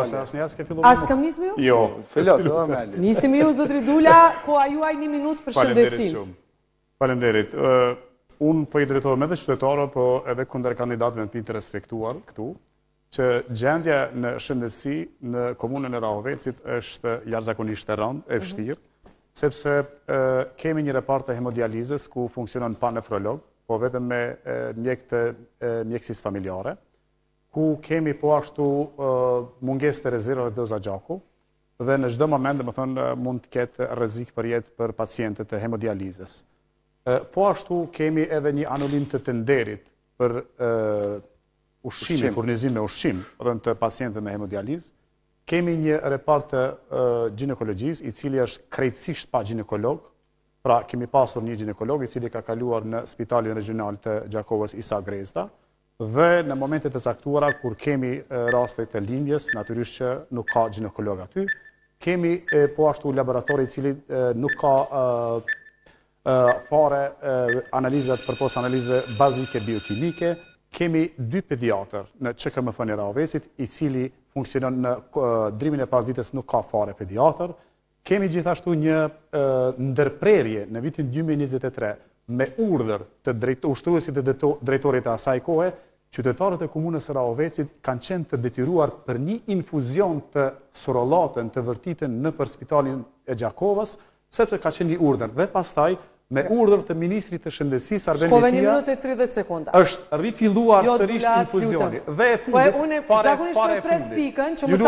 se asnjëherë s'ke filluar. As kam nisur ju? Jo. Fillo me Ali. Nisemi ju zotri Dula, koha juaj 1 minutë për shëndetësim. Faleminderit. Unë po i drejtohem edhe qytetarëve, po edhe kundër kandidatëve në të respektuar këtu, që gjendja në shëndetësi në komunën e Rahovecit është jashtëzakonisht e rëndë, e vështirë, sepse kemi një repart të hemodializës ku funksionon pa nefrolog, po vetëm me mjek të mjekësisë familjare, ku kemi po ashtu mungesë të rezervave doza gjaku, dhe në çdo moment, domethënë, mund të ketë rrezik për jetë për pacientët e hemodializës. Po ashtu kemi edhe një anulim të tenderit për ushqim, furnizim me ushqim të pacientëve me hemodializë. Kemi një repart të ginekologjisë, i cili është krejtësisht pa ginekolog. Pra, kemi pasur një ginekolog i cili ka kaluar në Spitalin Regional të Gjakovës Isa Grezda, dhe në momentet e saktuara, kur kemi rastet të lindjes, natyrisht që nuk ka ginekolog aty, kemi po ashtu laboratori i cili nuk ka fare analizat përpos analizave bazike biokimike, kemi 2 pediatër në QKMF-n e Rahovecit, i cili funksionon në drimin e pasdites nuk ka fare pediatër. Kemi gjithashtu një ndërprerje në vitin 2023 me urdhër të ushtruesit e drejtorit e asaj kohe, qytetarët e komunës së Rahovecit kanë qenë të detyruar për një infuzion të sorolatën të vërtitën në për Spitalin e Gjakovës, sepse ka qenë një urdhër dhe pastaj me urdhër të Ministrit të Shëndetësisë Arben Shkove 1 minutë e 30 sekonda. Është rifilluar sërish infuzioni. Dhe e fundit, Zakonisht për pres pikën që